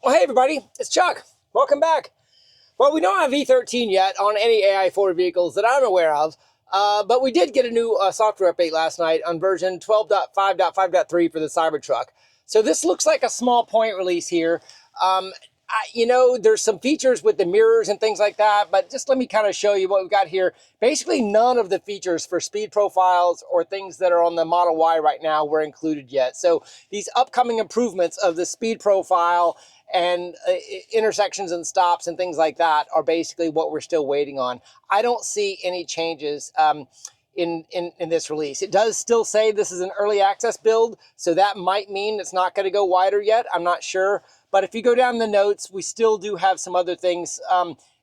Well, hey everybody, it's Chuck. Welcome back. Well, we don't have V13 yet on any AI4 vehicles that I'm aware of, but we did get a new software update last night on version 12.5.5.3 for the Cybertruck. So this looks like a small point release here. There's some features with the mirrors and things like that, but just let me kind of show you what we've got here. Basically, none of the features for speed profiles or things that are on the Model Y right now were included yet. So these upcoming improvements of the speed profile and intersections and stops and things like that are basically what we're still waiting on. I don't see any changes in this release. It does still say this is an early access build, so that might mean it's not going to go wider yet. I'm not sure. But if you go down the notes, we still do have some other things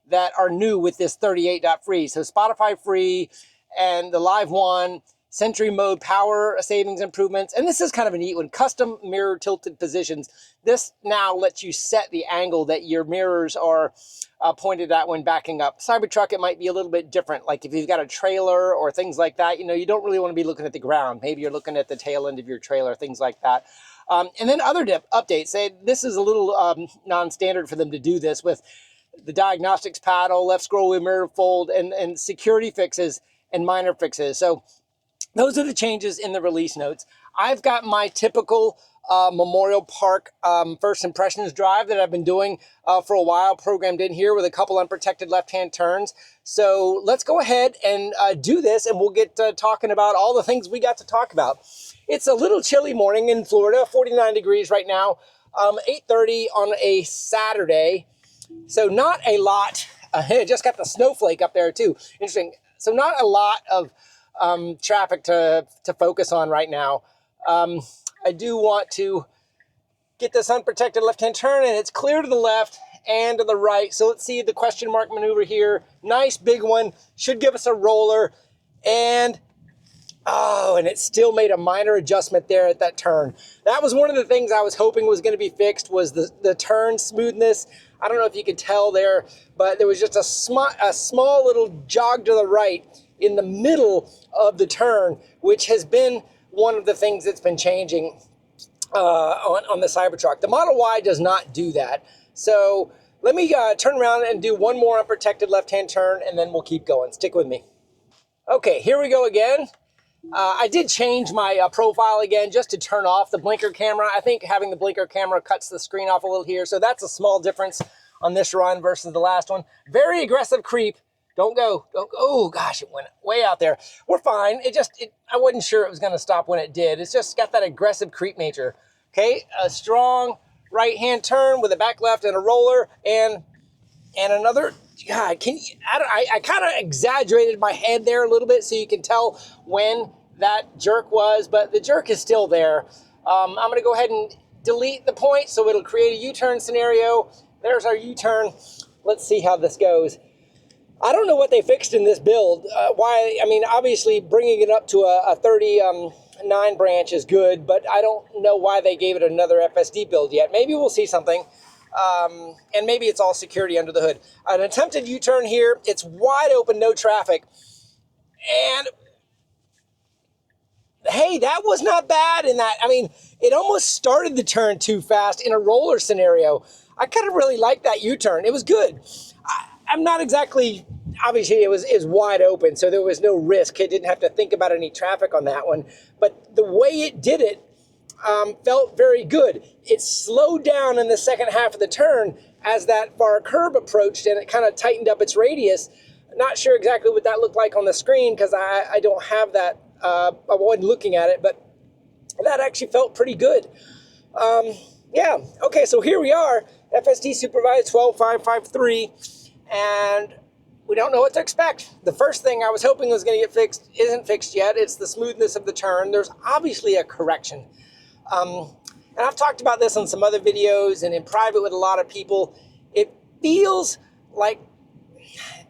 that are new with this 38.free. So Spotify free and the Live One, Sentry mode power savings improvements. And this is kind of a neat one. Custom mirror tilted positions. This now lets you set the angle that your mirrors are pointed at when backing up. Cybertruck, it might be a little bit different. Like if you've got a trailer or things like that, you don't really want to be looking at the ground. Maybe you're looking at the tail end of your trailer, things like that. And then other updates. Say this is a little non-standard for them to do this with the diagnostics paddle, left scroll wheel mirror fold, and security fixes and minor fixes. So those are the changes in the release notes. I've got my typical Memorial Park first impressions drive that I've been doing for a while, programmed in here with a couple unprotected left-hand turns. So let's go ahead and do this, and we'll get talking about all the things we got to talk about. It's a little chilly morning in Florida, 49 degrees right now, 8:30 on a Saturday. So not a lot. I just got the snowflake up there too. Interesting. So not a lot of traffic to focus on right now. I do want to get this unprotected left-hand turn, and it's clear to the left and to the right. So let's see the question mark maneuver here. Nice big one. Should give us a roller. And it still made a minor adjustment there at that turn. That was one of the things I was hoping was going to be fixed, was the turn smoothness. I don't know if you could tell there, but there was just a small little jog to the right in the middle of the turn, which has been one of the things that's been changing on the Cybertruck. The Model Y does not do that. So let me turn around and do one more unprotected left-hand turn, and then we'll keep going. Stick with me. Okay, here we go again. I did change my profile again just to turn off the blinker camera. I think having the blinker camera cuts the screen off a little here, so that's a small difference on this run versus the last one. Very aggressive creep. Don't go. Oh gosh, it went way out there. We're fine. I wasn't sure it was going to stop when it did. It's just got that aggressive creep nature. Okay, a strong right-hand turn with a back left and a roller, and another. God, I kind of exaggerated my head there a little bit so you can tell when that jerk was, but the jerk is still there. I'm going to go ahead and delete the point so it'll create a U-turn scenario. There's our U-turn. Let's see how this goes. I don't know what they fixed in this build. Obviously bringing it up to a 39 branch is good, but I don't know why they gave it another FSD build yet. Maybe we'll see something. And maybe it's all security under the hood. An attempted U-turn here. It's wide open, no traffic. And hey, that was not bad in that. It almost started the turn too fast in a roller scenario. I kind of really liked that U-turn. It was good. I'm not exactly, obviously it was wide open, so there was no risk. It didn't have to think about any traffic on that one. But the way it did it, felt very good. It slowed down in the second half of the turn as that far curb approached, and it kind of tightened up its radius. Not sure exactly what that looked like on the screen because I don't have that. I wasn't looking at it, but that actually felt pretty good. Yeah, okay, so here we are, FSD Supervised 12.5.5.3, and we don't know what to expect. The first thing I was hoping was going to get fixed isn't fixed yet. It's the smoothness of the turn. There's obviously a correction. And I've talked about this on some other videos and in private with a lot of people. It feels like,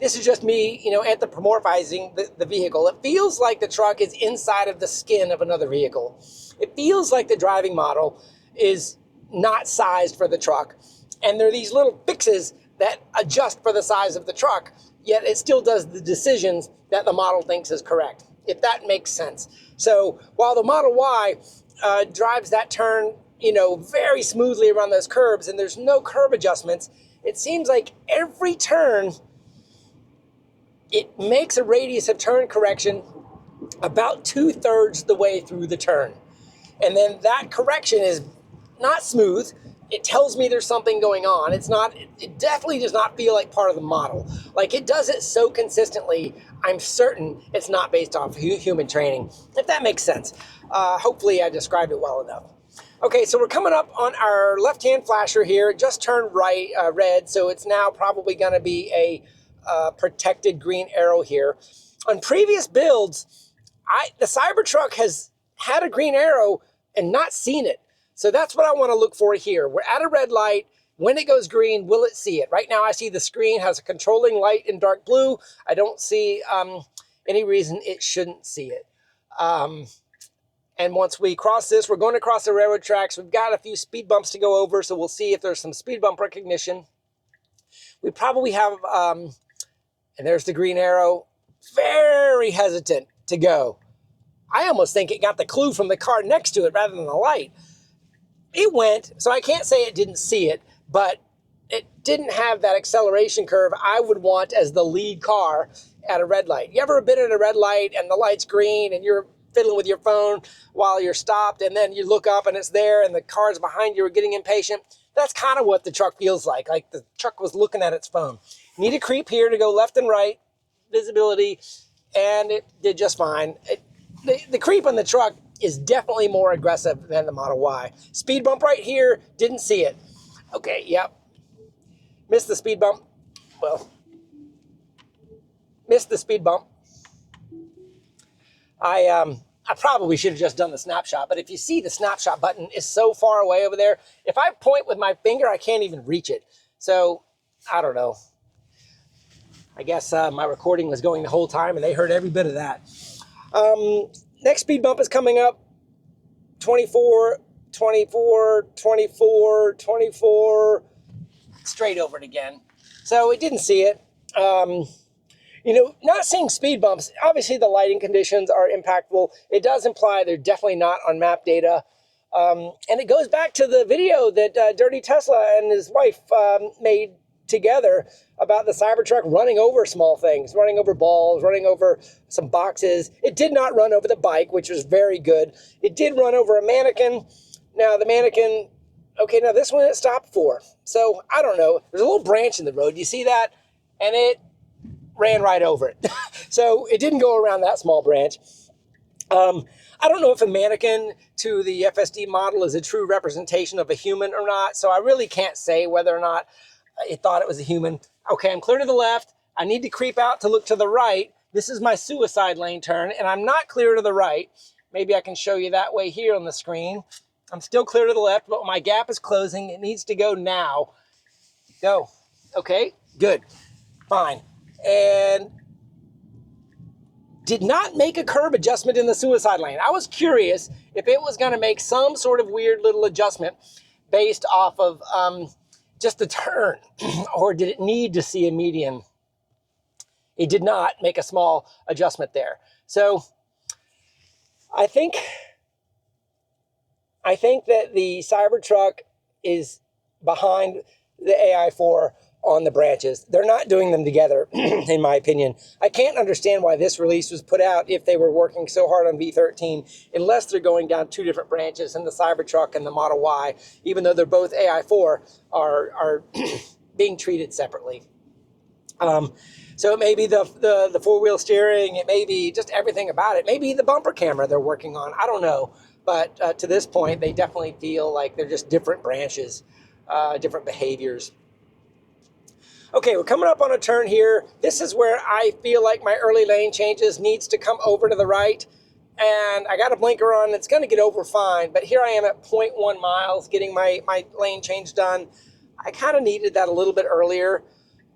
this is just me, anthropomorphizing the vehicle. It feels like the truck is inside of the skin of another vehicle. It feels like the driving model is not sized for the truck. And there are these little fixes that adjust for the size of the truck, yet it still does the decisions that the model thinks is correct, if that makes sense. So while the Model Y drives that turn you know, very smoothly around those curbs and there's no curb adjustments, it seems like every turn it makes a radius of turn correction about 2/3 the way through the turn. And then that correction is not smooth. It tells me there's something going on. It definitely does not feel like part of the model. Like it does it so consistently, I'm certain it's not based off human training, if that makes sense. Hopefully I described it well enough. Okay, so we're coming up on our left-hand flasher here. It just turned red, so it's now probably going to be a protected green arrow here. On previous builds, the Cybertruck has had a green arrow and not seen it. So that's what I want to look for here. We're at a red light. When it goes green, will it see it? Right now I see the screen has a controlling light in dark blue. I don't see any reason it shouldn't see it. And once we cross this, we're going to cross the railroad tracks. We've got a few speed bumps to go over, so we'll see if there's some speed bump recognition. We probably have, and there's the green arrow, very hesitant to go. I almost think it got the clue from the car next to it rather than the light. It went, so I can't say it didn't see it, but it didn't have that acceleration curve I would want as the lead car at a red light. You ever been at a red light and the light's green and you're fiddling with your phone while you're stopped and then you look up and it's there and the cars behind you are getting impatient? That's kind of what the truck feels like the truck was looking at its phone. You need to creep here to go left and right, visibility, and it did just fine. The creep on the truck is definitely more aggressive than the Model Y. Speed bump right here, didn't see it. Okay, yep. Missed the speed bump. Well, missed the speed bump. I probably should have just done the snapshot, but if you see the snapshot button is so far away over there, if I point with my finger, I can't even reach it. So, I don't know. I guess my recording was going the whole time and they heard every bit of that. Next speed bump is coming up. 24, 24, 24, 24. Straight over it again. So it didn't see it. You know, not seeing speed bumps, obviously the lighting conditions are impactful. It does imply they're definitely not on map data. And it goes back to the video that Dirty Tesla and his wife made together about the Cybertruck running over small things, running over balls, running over some boxes. It did not run over the bike, which was very good. It did run over a mannequin. Now the mannequin, okay, now this one it stopped for. So I don't know. There's a little branch in the road. You see that? And it ran right over it. So it didn't go around that small branch. I don't know if a mannequin to the FSD model is a true representation of a human or not. So I really can't say whether or not it thought it was a human. Okay, I'm clear to the left. I need to creep out to look to the right. This is my suicide lane turn, and I'm not clear to the right. Maybe I can show you that way here on the screen. I'm still clear to the left, but my gap is closing. It needs to go now. Go. Okay, good. Fine. And did not make a curb adjustment in the suicide lane. I was curious if it was going to make some sort of weird little adjustment based off of just the turn, or did it need to see a median? It did not make a small adjustment there. So I think that the Cybertruck is behind the AI4 on the branches. They're not doing them together, in my opinion. I can't understand why this release was put out if they were working so hard on V13, unless they're going down two different branches, and the Cybertruck and the Model Y, even though they're both AI4, are being treated separately. So it may be the four-wheel steering, it may be just everything about it. Maybe the bumper camera they're working on, I don't know. But to this point, they definitely feel like they're just different branches, different behaviors. Okay, we're coming up on a turn here. This is where I feel like my early lane changes needs to come over to the right. And I got a blinker on, it's gonna get over fine, but here I am at 0.1 miles getting my lane change done. I kind of needed that a little bit earlier.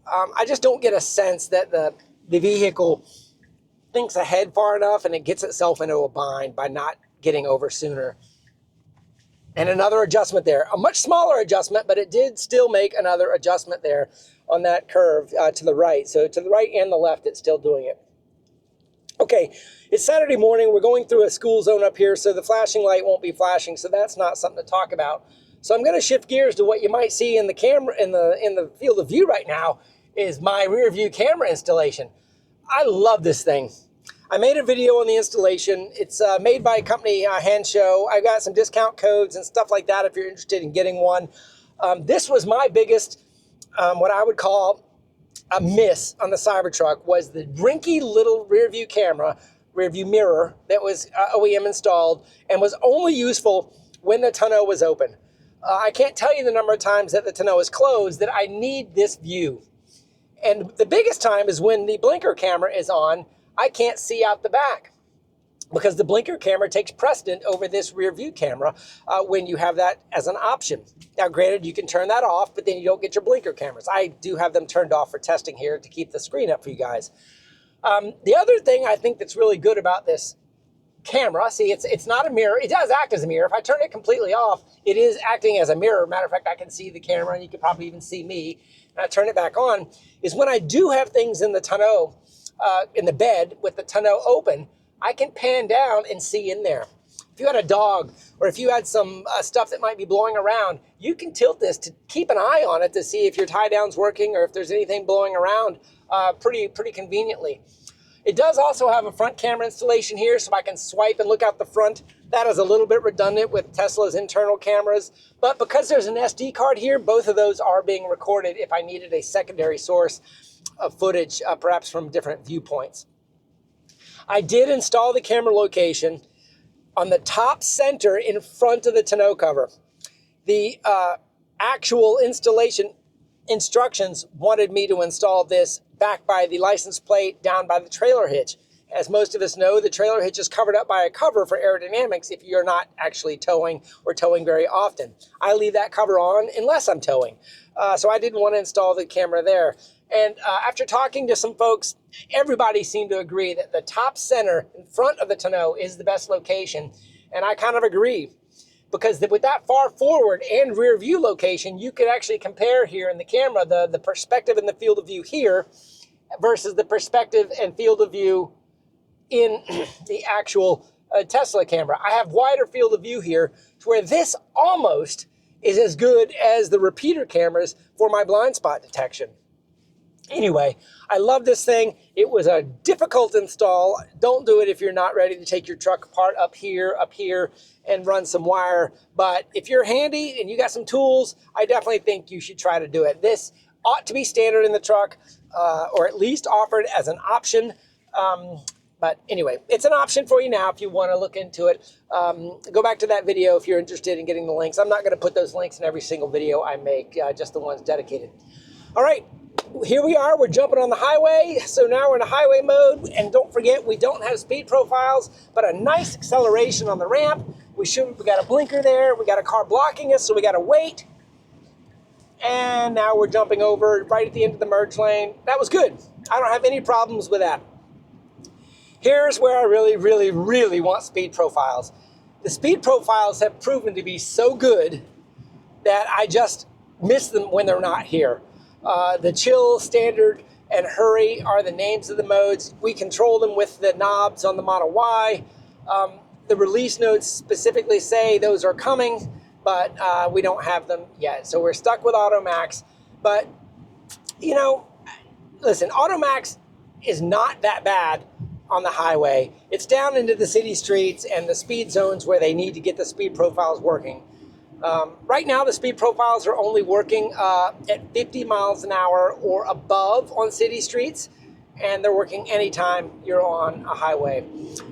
I just don't get a sense that the vehicle thinks ahead far enough and it gets itself into a bind by not getting over sooner. And another adjustment there, a much smaller adjustment, but it did still make another adjustment there on that curve to the right. So to the right and the left, it's still doing it. Okay. Okay, it's Saturday morning. We're going through a school zone up here, so the flashing light won't be flashing, so that's not something to talk about. So I'm going to shift gears to what you might see in the camera, in the field of view right now, is my rear view camera installation. I love this thing. I made a video on the installation. It's made by a company, Handshow. I got some discount codes and stuff like that if you're interested in getting one. This was my biggest, what I would call a miss on the Cybertruck, was the rinky little rear view camera, rear view mirror that was OEM installed and was only useful when the tonneau was open. I can't tell you the number of times that the tonneau is closed that I need this view. And the biggest time is when the blinker camera is on. I can't see out the back because the blinker camera takes precedent over this rear view camera when you have that as an option. Now, granted, you can turn that off, but then you don't get your blinker cameras. I do have them turned off for testing here to keep the screen up for you guys. The other thing I think that's really good about this camera, see, it's not a mirror. It does act as a mirror. If I turn it completely off, it is acting as a mirror. Matter of fact, I can see the camera, and you can probably even see me. And I turn it back on, is when I do have things in the tonneau, in the bed with the tonneau open, I can pan down and see in there. If you had a dog, or if you had some stuff that might be blowing around, you can tilt this to keep an eye on it to see if your tie down's working or if there's anything blowing around pretty conveniently. It does also have a front camera installation here, so I can swipe and look out the front. That is a little bit redundant with Tesla's internal cameras, but because there's an SD card here, both of those are being recorded if I needed a secondary source of footage, perhaps from different viewpoints. I did install the camera location on the top center in front of the tonneau cover. The actual installation instructions wanted me to install this back by the license plate, down by the trailer hitch. As most of us know, the trailer hitch is covered up by a cover for aerodynamics if you're not actually towing or towing very often. I leave that cover on unless I'm towing. So I didn't want to install the camera there. And after talking to some folks, everybody seemed to agree that the top center in front of the tonneau is the best location. And I kind of agree, because with that far forward and rear view location, you could actually compare here in the camera the perspective in the field of view here versus the perspective and field of view in the actual Tesla camera. I have wider field of view here to where this almost is as good as the repeater cameras for my blind spot detection. Anyway, I love this thing. It was a difficult install. Don't do it if you're not ready to take your truck apart up here, and run some wire. But if you're handy and you got some tools, I definitely think you should try to do it. This ought to be standard in the truck, or at least offered as an option. But anyway, it's an option for you now if you want to look into it. Go back to that video if you're interested in getting the links. I'm not going to put those links in every single video I make, just the ones dedicated. All right. Here we are, we're jumping on the highway. So now we're in a highway mode, and don't forget, we don't have speed profiles, but a nice acceleration on the ramp. We got a blinker there, we got a car blocking us, so we gotta wait. And now we're jumping over right at the end of the merge lane. That was good. I don't have any problems with that. Here's where I really want speed profiles. The speed profiles have proven to be so good that I just miss them when they're not here. The chill, standard, and hurry are the names of the modes. We control them with the knobs on the Model Y. The release notes specifically say those are coming, but we don't have them yet. So we're stuck with Automax. But, you know, listen, Automax is not that bad on the highway. It's down into the city streets and the speed zones where they need to get the speed profiles working. Right now, the speed profiles are only working at 50 miles an hour or above on city streets, and they're working anytime you're on a highway.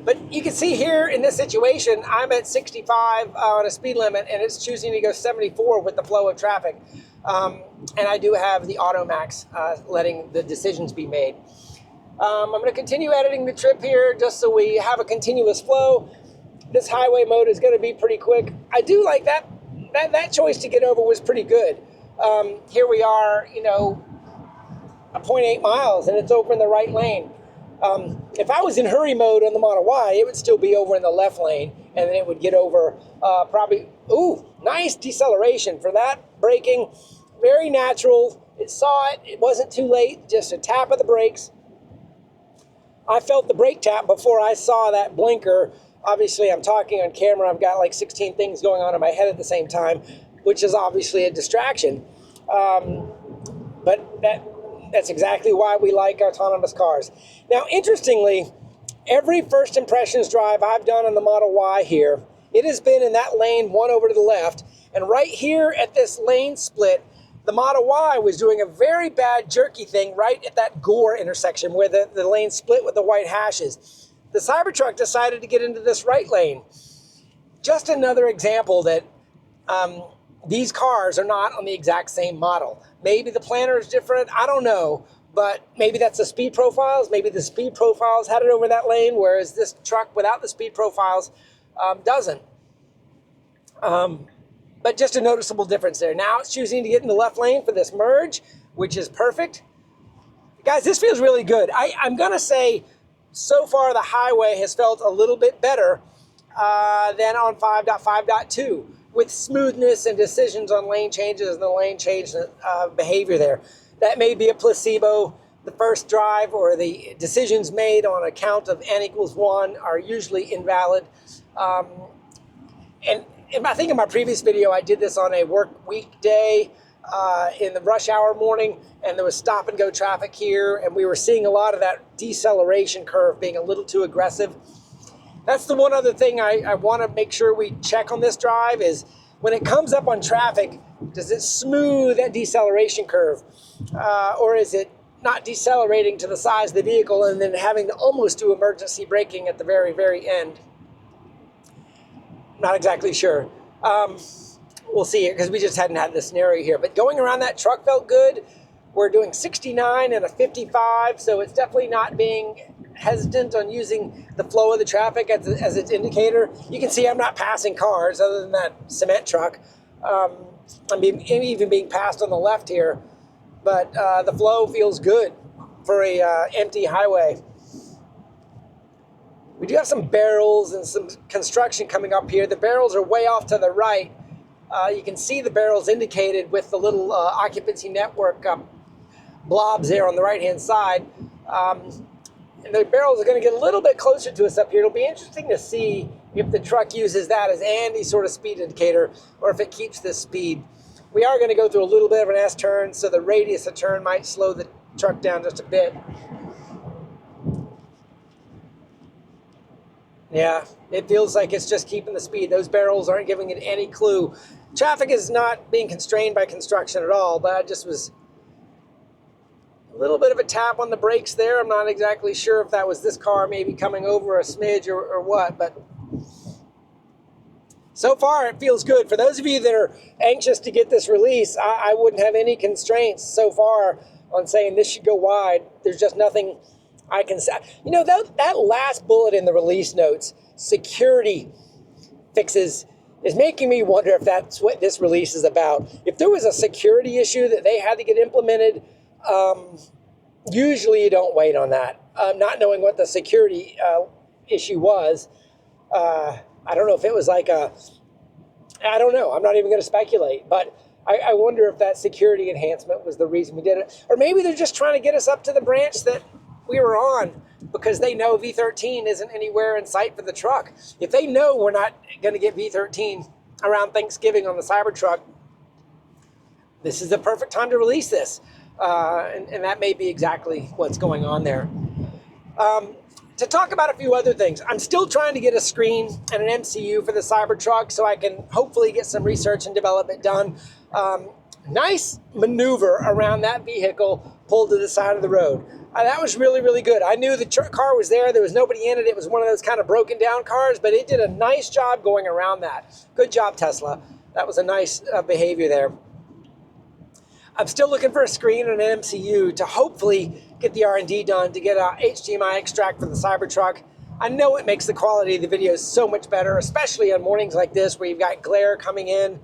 But you can see here in this situation, I'm at 65 on a speed limit, and it's choosing to go 74 with the flow of traffic. And I do have the Automax letting the decisions be made. I'm going to continue editing the trip here just so we have a continuous flow. This highway mode is going to be pretty quick. I do like that choice to get over was pretty good. Here we are, you know, a 0.8 miles, and it's over in the right lane. If I was in hurry mode on the Model Y, it would still be over in the left lane, and then it would get over probably, ooh, nice deceleration for that. Braking, very natural. It saw it. It wasn't too late, just a tap of the brakes. I felt the brake tap before I saw that blinker. Obviously, I'm talking on camera. I've got like 16 things going on in my head at the same time, which is obviously a distraction. But that's exactly why we like autonomous cars. Now, interestingly, every first impressions drive I've done on the Model Y here, it has been in that lane one over to the left. And right here at this lane split, the Model Y was doing a very bad jerky thing right at that Gore intersection where the lane split with the white hashes. The Cybertruck decided to get into this right lane. Just another example that these cars are not on the exact same model. Maybe the planner is different, I don't know, but maybe that's the speed profiles. Maybe the speed profiles had it over that lane, whereas this truck without the speed profiles doesn't. But just a noticeable difference there. Now it's choosing to get in the left lane for this merge, which is perfect. Guys, this feels really good. I'm gonna say, so far the highway has felt a little bit better than on 5.5.2 with smoothness and decisions on lane changes and the lane change behavior there. That may be a placebo. The first drive or the decisions made on a count of n equals 1 are usually invalid. And I think in my previous video, I did this on a work weekday in the rush hour morning, and there was stop and go traffic here, and we were seeing a lot of that deceleration curve being a little too aggressive. That's the one other thing I want to make sure we check on this drive is when it comes up on traffic, does it smooth that deceleration curve? Or is it not decelerating to the size of the vehicle and then having to almost do emergency braking at the very, very end? Not exactly sure. We'll see it because we just hadn't had this scenario here. But going around that truck felt good. We're doing 69 and a 55, so it's definitely not being hesitant on using the flow of the traffic as its indicator. You can see I'm not passing cars other than that cement truck. I'm even being passed on the left here, but the flow feels good for a empty highway. We do have some barrels and some construction coming up here. The barrels are way off to the right. You can see the barrels indicated with the little occupancy network blobs there on the right-hand side. And the barrels are going to get a little bit closer to us up here. It'll be interesting to see if the truck uses that as any sort of speed indicator or if it keeps this speed. We are going to go through a little bit of an S-turn, so the radius of turn might slow the truck down just a bit. Yeah, it feels like it's just keeping the speed. Those barrels aren't giving it any clue. Traffic is not being constrained by construction at all, but I just was a little bit of a tap on the brakes there. I'm not exactly sure if that was this car maybe coming over a smidge or what, but so far it feels good. For those of you that are anxious to get this release, I wouldn't have any constraints so far on saying this should go wide. There's just nothing I can say. You know, that last bullet in the release notes, security fixes, is making me wonder if that's what this release is about. If there was a security issue that they had to get implemented, usually you don't wait on that. Not knowing what the security issue was, I don't know if it was like I don't know. I'm not even going to speculate, but I wonder if that security enhancement was the reason we did it. Or maybe they're just trying to get us up to the branch that we were on because they know V13 isn't anywhere in sight for the truck. If they know we're not going to get V13 around Thanksgiving on the Cybertruck, this is the perfect time to release this. And that may be exactly what's going on there. To talk about a few other things, I'm still trying to get a screen and an MCU for the Cybertruck so I can hopefully get some research and development done. Nice maneuver around that vehicle pulled to the side of the road. That was really, really good. I knew the car was there. There was nobody in it. It was one of those kind of broken down cars, but it did a nice job going around that. Good job, Tesla. That was a nice behavior there. I'm still looking for a screen and an MCU to hopefully get the R&D done to get a HDMI extract for the Cybertruck. I know it makes the quality of the videos so much better, especially on mornings like this where you've got glare coming in.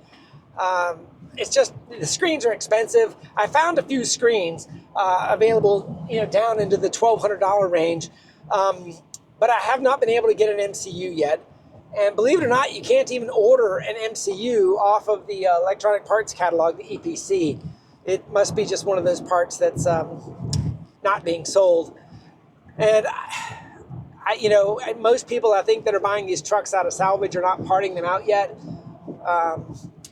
It's just, the screens are expensive. I found a few screens available, down into the $1,200 range, but I have not been able to get an MCU yet. And believe it or not, you can't even order an MCU off of the electronic parts catalog, the EPC. It must be just one of those parts that's not being sold. And you know, most people I think that are buying these trucks out of salvage are not parting them out yet.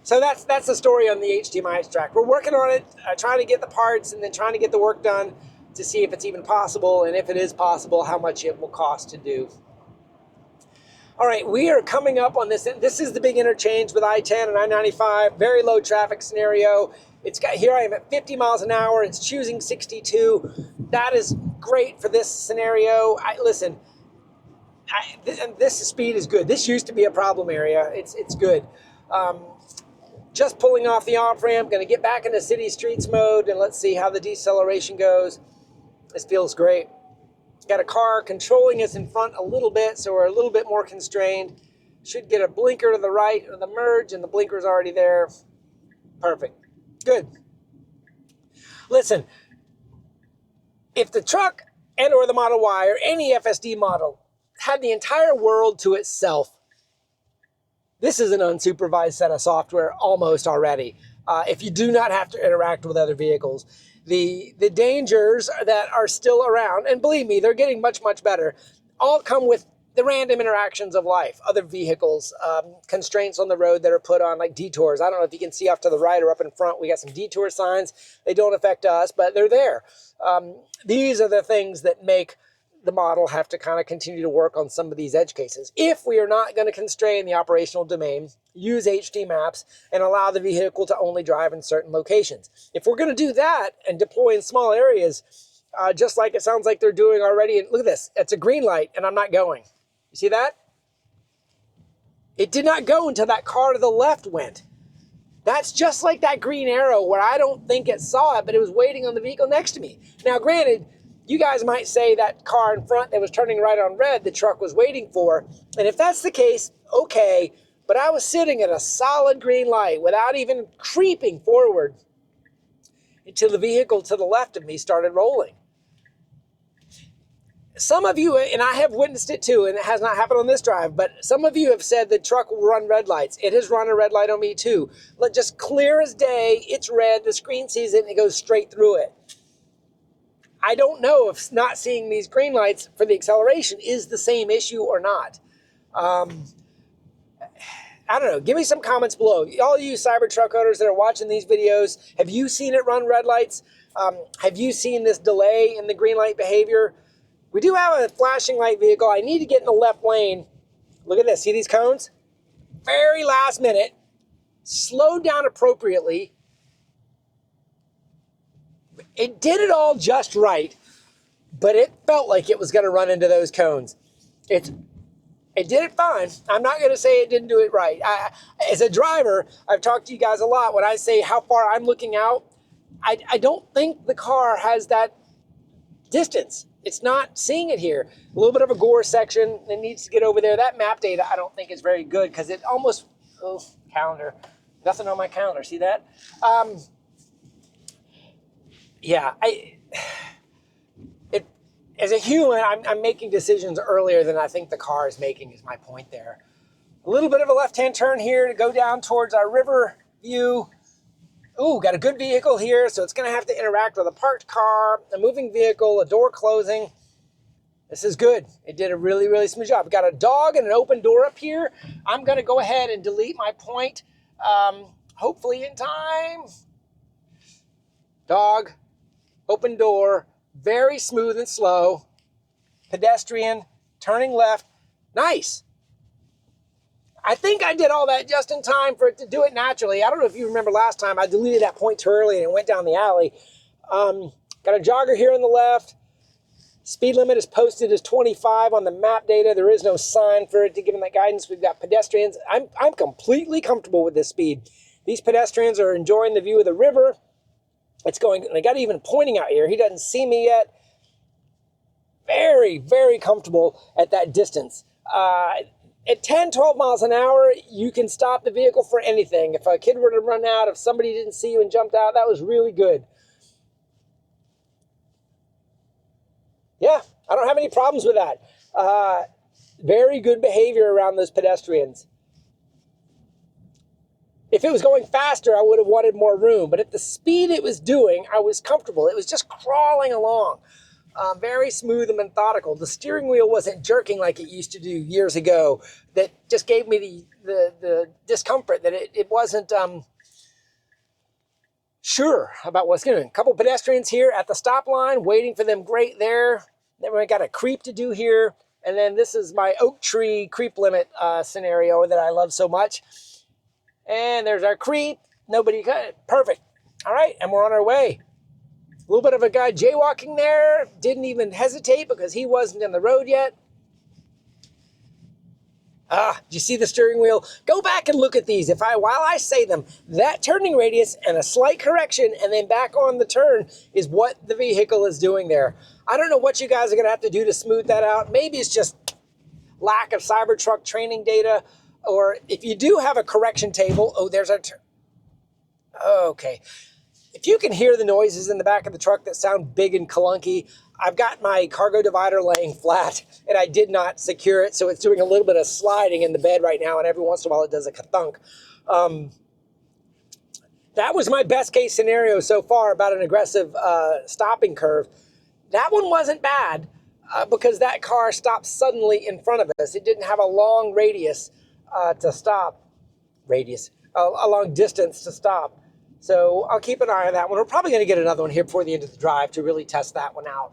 So that's the story on the HDMI track. We're working on it, trying to get the parts and then trying to get the work done to see if it's even possible, and if it is possible, how much it will cost to do. All right, we are coming up on this. This is the big interchange with I-10 and I-95, very low traffic scenario. Here I am at 50 miles an hour. It's choosing 62. That is great for this scenario. This speed is good. This used to be a problem area. It's good. Just pulling off the off-ramp, going to get back into city streets mode, and let's see how the deceleration goes. This feels great. Got a car controlling us in front a little bit, so we're a little bit more constrained. Should get a blinker to the right of the merge, and the blinker's already there. Perfect. Good. Listen, if the truck and or the Model Y or any FSD model had the entire world to itself, this is an unsupervised set of software almost already. If you do not have to interact with other vehicles. The dangers that are still around, and believe me, they're getting much, much better, all come with the random interactions of life, other vehicles, constraints on the road that are put on, like detours. I don't know if you can see off to the right or up in front, we got some detour signs. They don't affect us, but they're there. These are the things that make the model have to kind of continue to work on some of these edge cases. If we are not going to constrain the operational domain, use HD maps, and allow the vehicle to only drive in certain locations. If we're going to do that and deploy in small areas, just like it sounds like they're doing already, and look at this, it's a green light and I'm not going. You see that? It did not go until that car to the left went. That's just like that green arrow where I don't think it saw it, but it was waiting on the vehicle next to me. Now, granted, you guys might say that car in front that was turning right on red, the truck was waiting for. And if that's the case, okay. But I was sitting at a solid green light without even creeping forward until the vehicle to the left of me started rolling. Some of you, and I have witnessed it too, and it has not happened on this drive, but some of you have said the truck will run red lights. It has run a red light on me too. Just clear as day, it's red, the screen sees it, and it goes straight through it. I don't know if not seeing these green lights for the acceleration is the same issue or not. I don't know. Give me some comments below. All you Cybertruck owners that are watching these videos, have you seen it run red lights? Have you seen this delay in the green light behavior? We do have a flashing light vehicle. I need to get in the left lane. Look at this. See these cones? Very last minute. Slowed down appropriately. It did it all just right, but it felt like it was going to run into those cones. It did it fine. I'm not going to say it didn't do it right. As a driver, I've talked to you guys a lot. When I say how far I'm looking out, I don't think the car has that distance. It's not seeing it here. A little bit of a gore section. It needs to get over there. That map data I don't think is very good because it almost, calendar. Nothing on my calendar. See that? Yeah, as a human, I'm making decisions earlier than I think the car is making, is my point there. A little bit of a left-hand turn here to go down towards our river view. Ooh, got a good vehicle here, so it's going to have to interact with a parked car, a moving vehicle, a door closing. This is good. It did a really, really smooth job. We got a dog and an open door up here. I'm going to go ahead and delete my point, hopefully in time. Dog. Open door, very smooth and slow. Pedestrian, turning left. Nice. I think I did all that just in time for it to do it naturally. I don't know if you remember last time, I deleted that point too early and it went down the alley. Got a jogger here on the left. Speed limit is posted as 25 on the map data. There is no sign for it to give them that guidance. We've got pedestrians. I'm completely comfortable with this speed. These pedestrians are enjoying the view of the river. It's going, they got even pointing out here. He doesn't see me yet. Very, very comfortable at that distance. At 10, 12 miles an hour, you can stop the vehicle for anything. If a kid were to run out, if somebody didn't see you and jumped out, that was really good. Yeah, I don't have any problems with that. Very good behavior around those pedestrians. If it was going faster, I would have wanted more room. But at the speed it was doing, I was comfortable. It was just crawling along. Very smooth and methodical. The steering wheel wasn't jerking like it used to do years ago. That just gave me the discomfort that it wasn't sure about what's going to do. A couple pedestrians here at the stop line, waiting for them. Great there. Then we got a creep to do here. And then this is my oak tree creep limit scenario that I love so much. And there's our creep. Nobody got it. Perfect. All right, and we're on our way. A little bit of a guy jaywalking there. Didn't even hesitate because he wasn't in the road yet. Did you see the steering wheel? Go back and look at these. While I say them, that turning radius and a slight correction and then back on the turn is what the vehicle is doing there. I don't know what you guys are going to have to do to smooth that out. Maybe it's just lack of Cybertruck training data, or if you do have a correction table, there's our turn. Okay. If you can hear the noises in the back of the truck that sound big and clunky, I've got my cargo divider laying flat and I did not secure it, so it's doing a little bit of sliding in the bed right now, and every once in a while it does a ka-thunk. That was my best case scenario so far about an aggressive stopping curve. That one wasn't bad because that car stopped suddenly in front of us. It didn't have a long radius to stop. A long distance to stop. So I'll keep an eye on that one. We're probably going to get another one here before the end of the drive to really test that one out.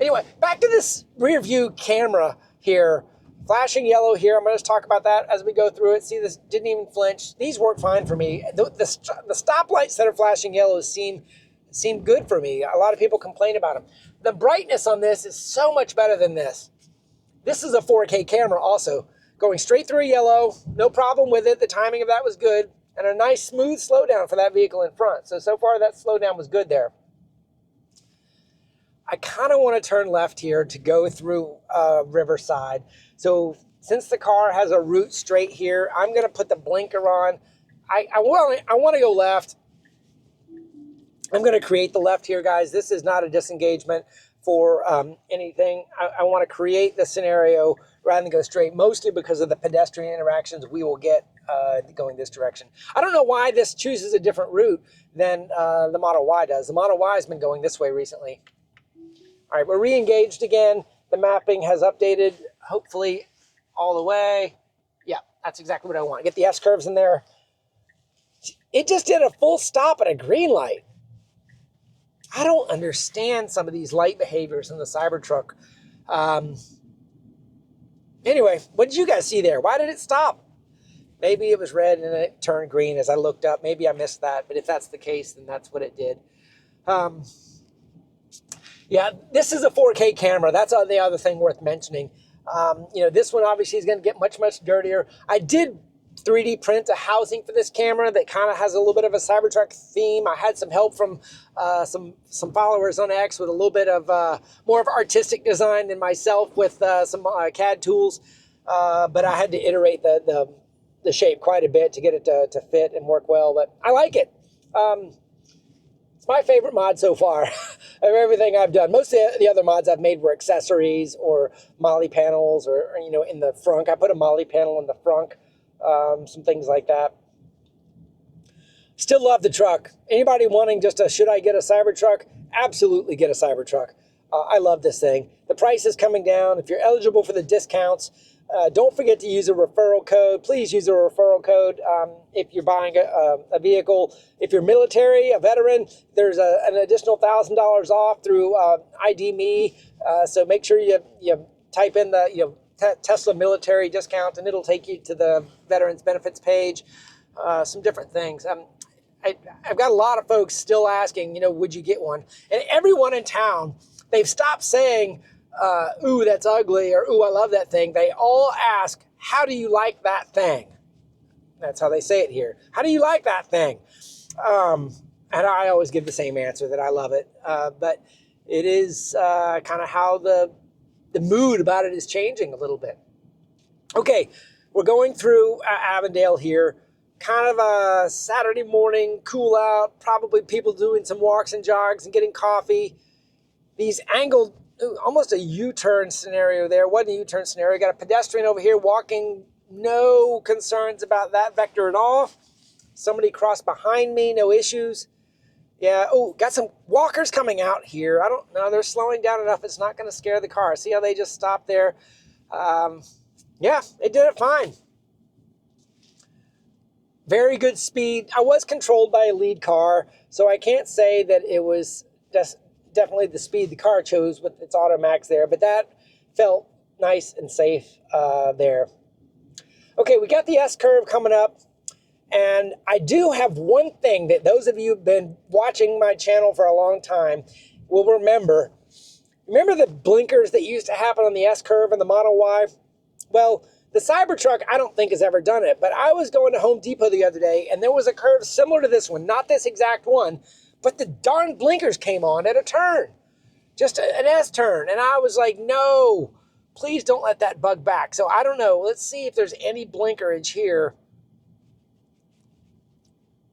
Anyway, back to this rear view camera here. Flashing yellow here. I'm going to talk about that as we go through it. See, this didn't even flinch. These work fine for me. The stoplights that are flashing yellow seem good for me. A lot of people complain about them. The brightness on this is so much better than this. This is a 4K camera also. Going straight through yellow, no problem with it. The timing of that was good. And a nice smooth slowdown for that vehicle in front. So far that slowdown was good there. I kind of want to turn left here to go through Riverside. So since the car has a route straight here, I'm going to put the blinker on. I want to go left. I'm going to create the left here, guys. This is not a disengagement for anything. I want to create the scenario rather than go straight, mostly because of the pedestrian interactions we will get going this direction. I don't know why this chooses a different route than the Model Y does. The Model Y has been going this way recently. All right, we're re-engaged again. The mapping has updated, hopefully all the way. Yeah, that's exactly what I want. Get the S-curves in there. It just did a full stop at a green light. I don't understand some of these light behaviors in the Cybertruck. Anyway, what did you guys see there? Why did it stop? Maybe it was red and it turned green as I looked up. Maybe I missed that, but if that's the case, then that's what it did. Yeah, this is a 4K camera. That's the other thing worth mentioning. This one obviously is going to get much, much dirtier. I did 3D print a housing for this camera that kind of has a little bit of a Cybertruck theme. I had some help from some followers on X with a little bit of more of artistic design than myself with some CAD tools, but I had to iterate the shape quite a bit to get it to fit and work well. But I like it. It's my favorite mod so far of everything I've done. Most of the other mods I've made were accessories or molly panels or in the frunk. I put a molly panel in the frunk. Some things like that. Still love the truck. Anybody wanting just a, should I get a Cybertruck? Absolutely get a Cybertruck. I love this thing. The price is coming down. If you're eligible for the discounts, don't forget to use a referral code. Please use a referral code if you're buying a vehicle. If you're military, a veteran, there's an additional $1,000 off through ID Me. So make sure you type in the Tesla military discount, and it'll take you to the veterans benefits page. Some different things. I've got a lot of folks still asking, would you get one? And everyone in town, they've stopped saying, ooh, that's ugly, or ooh, I love that thing. They all ask, how do you like that thing? That's how they say it here. How do you like that thing? And I always give the same answer, that I love it. But it is kind of how the mood about it is changing a little bit. Okay, we're going through Avondale here. Kind of a Saturday morning, cool out, probably people doing some walks and jogs and getting coffee. These angled, almost a U-turn scenario there. Wasn't a U-turn scenario. Got a pedestrian over here walking. No concerns about that vector at all. Somebody crossed behind me, no issues. Yeah, oh, got some walkers coming out here. I don't know, they're slowing down enough. It's not going to scare the car. See how they just stopped there? Yeah, it did it fine. Very good speed. I was controlled by a lead car, so I can't say that it was just definitely the speed the car chose with its automax there, but that felt nice and safe there. Okay, we got the S-curve coming up. And I do have one thing that those of you who've been watching my channel for a long time will remember. Remember the blinkers that used to happen on the S-curve and the Model Y? Well, the Cybertruck, I don't think has ever done it, but I was going to Home Depot the other day, and there was a curve similar to this one, not this exact one, but the darn blinkers came on at a turn, just an S-turn, and I was like, no, please don't let that bug back. So I don't know. Let's see if there's any blinkerage here.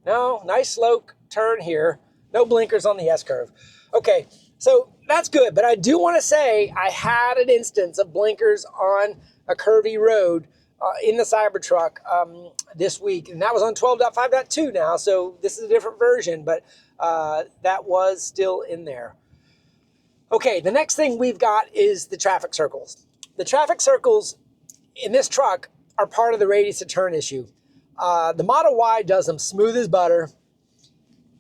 No, nice slow turn here. No blinkers on the S-curve. Okay, so that's good, but I do want to say I had an instance of blinkers on a curvy road in the Cybertruck this week, and that was on 12.5.2 now, so this is a different version, but that was still in there. Okay, the next thing we've got is the traffic circles. The traffic circles in this truck are part of the radius of turn issue. The Model Y does them smooth as butter.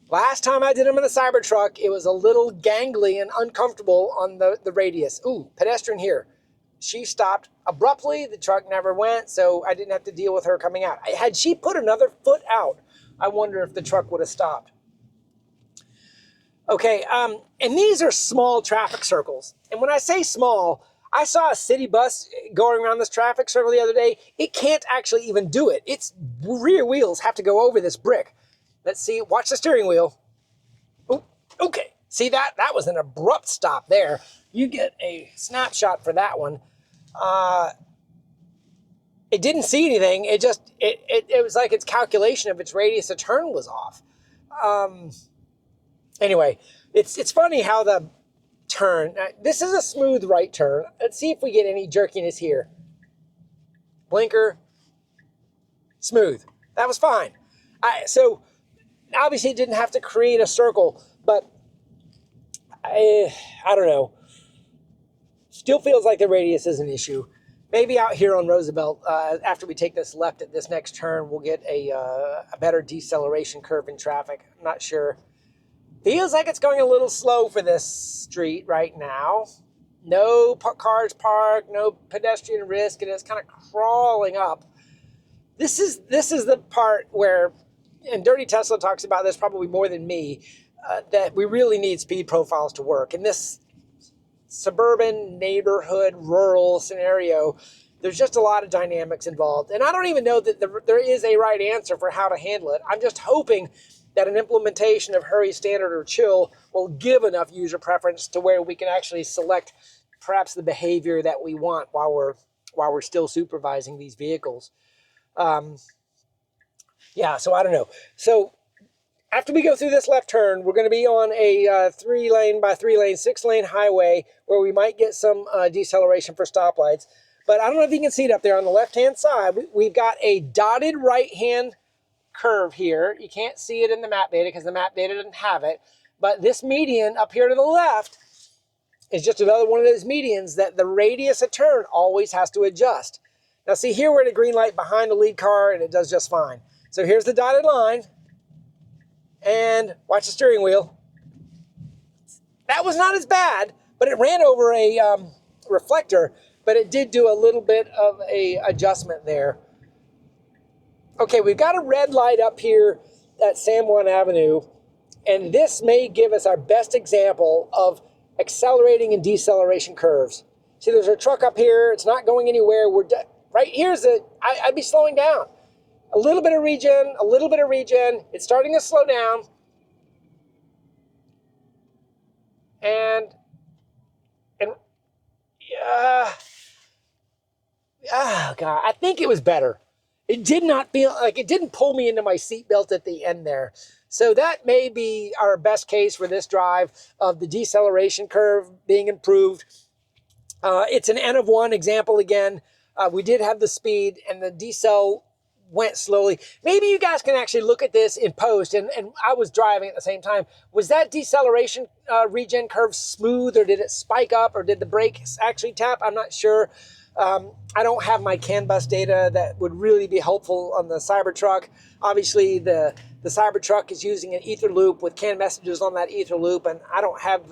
Last time I did them in the Cybertruck, it was a little gangly and uncomfortable on the radius. Ooh, pedestrian here. She stopped abruptly. The truck never went, so I didn't have to deal with her coming out. Had she put another foot out, I wonder if the truck would have stopped. Okay, and these are small traffic circles. And when I say small, I saw a city bus going around this traffic circle the other day. It can't actually even do it. Its rear wheels have to go over this brick. Let's see, watch the steering wheel. Ooh, okay, see that? That was an abrupt stop there. You get a snapshot for that one. It didn't see anything. It just, it was like its calculation of its radius of turn was off. Anyway, it's funny how the turn. This is a smooth right turn. Let's see if we get any jerkiness here. Blinker, smooth. That was fine. So obviously it didn't have to create a circle, but I don't know. Still feels like the radius is an issue. Maybe out here on Roosevelt, after we take this left at this next turn, we'll get a better deceleration curve in traffic. I'm not sure. Feels like it's going a little slow for this street right now. No cars parked, no pedestrian risk, and it's kind of crawling up. This is the part where, and Dirty Tesla talks about this probably more than me, that we really need speed profiles to work. In this suburban, neighborhood, rural scenario, there's just a lot of dynamics involved. And I don't even know that there is a right answer for how to handle it. I'm just hoping that an implementation of hurry, standard, or chill will give enough user preference to where we can actually select perhaps the behavior that we want while we're still supervising these vehicles. Yeah, so I don't know. So after we go through this left turn, we're going to be on a 3-lane by 3-lane, 6-lane highway where we might get some deceleration for stoplights. But I don't know if you can see it up there on the left-hand side. We've got a dotted right-hand curve here. You can't see it in the map data because the map data doesn't have it. But this median up here to the left is just another one of those medians that the radius of turn always has to adjust. Now see, here we're at a green light behind the lead car and it does just fine. So here's the dotted line. And watch the steering wheel. That was not as bad, but it ran over a reflector, but it did do a little bit of a adjustment there. Okay, we've got a red light up here at San Juan Avenue, and this may give us our best example of accelerating and deceleration curves. See, there's a truck up here. It's not going anywhere. Right here's I'd be slowing down. A little bit of regen, a little bit of regen. It's starting to slow down. And oh God, I think it was better. It did not feel like, it didn't pull me into my seatbelt at the end there. So that may be our best case for this drive of the deceleration curve being improved. It's an N of 1 example again. We did have the speed, and the decel went slowly. Maybe you guys can actually look at this in post, and I was driving at the same time. Was that deceleration regen curve smooth, or did it spike up, or did the brakes actually tap? I'm not sure. I don't have my CAN bus data that would really be helpful on the Cybertruck. Obviously, the Cybertruck is using an ether loop with CAN messages on that ether loop, and I don't have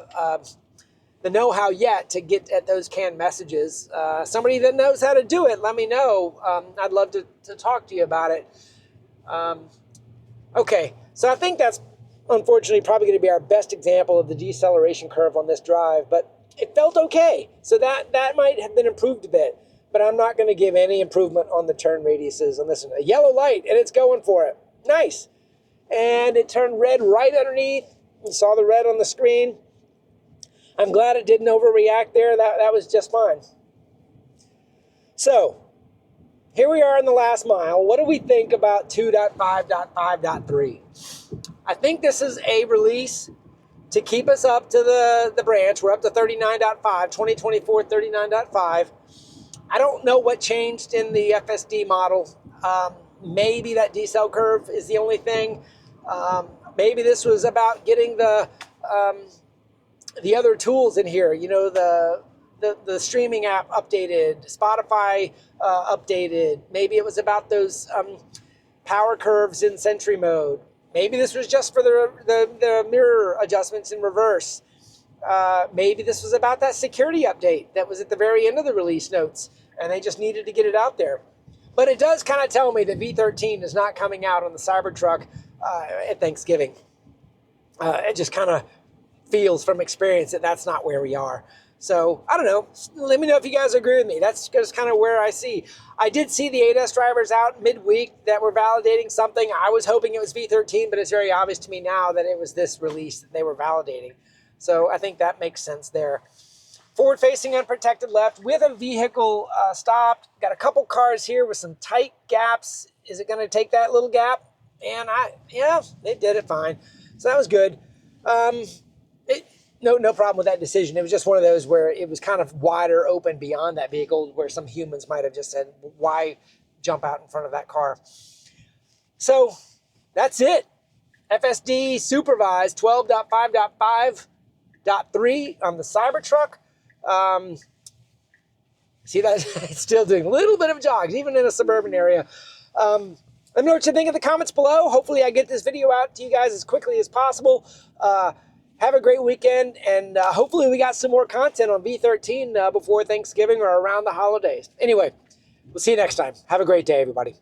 the know-how yet to get at those CAN messages. Somebody that knows how to do it, let me know. I'd love to talk to you about it. Okay, so I think that's unfortunately probably going to be our best example of the deceleration curve on this drive, but it felt okay. So that might have been improved a bit, but I'm not going to give any improvement on the turn radiuses on this one. A yellow light, and it's going for it. Nice. And it turned red right underneath. You saw the red on the screen. I'm glad it didn't overreact there. That was just fine. So, here we are in the last mile. What do we think about 2.5.5.3? I think this is a release to keep us up to the branch. We're up to 39.5, 2024 39.5. I don't know what changed in the FSD model. Maybe that decel curve is the only thing. Maybe this was about getting the other tools in here, you know, the streaming app updated, Spotify updated. Maybe it was about those power curves in Sentry mode. Maybe this was just for the mirror adjustments in reverse. Maybe this was about that security update that was at the very end of the release notes, and they just needed to get it out there. But it does kind of tell me that V13 is not coming out on the Cybertruck at Thanksgiving. It just kind of feels from experience that that's not where we are. So, I don't know. Let me know if you guys agree with me. That's just kind of where I see. I did see the 8S drivers out midweek that were validating something. I was hoping it was V13, but it's very obvious to me now that it was this release that they were validating. So, I think that makes sense there. Forward-facing unprotected left with a vehicle stopped. Got a couple cars here with some tight gaps. Is it going to take that little gap? And yeah, it did it fine. So, that was good. No problem with that decision. It was just one of those where it was kind of wider open beyond that vehicle, where some humans might have just said, why jump out in front of that car? So that's it. FSD Supervised 12.5.5.3 on the Cybertruck. See that? It's still doing a little bit of jogs, even in a suburban area. Let me know what you think in the comments below. Hopefully I get this video out to you guys as quickly as possible. Have a great weekend, and hopefully we got some more content on V13 before Thanksgiving or around the holidays. Anyway, we'll see you next time. Have a great day, everybody.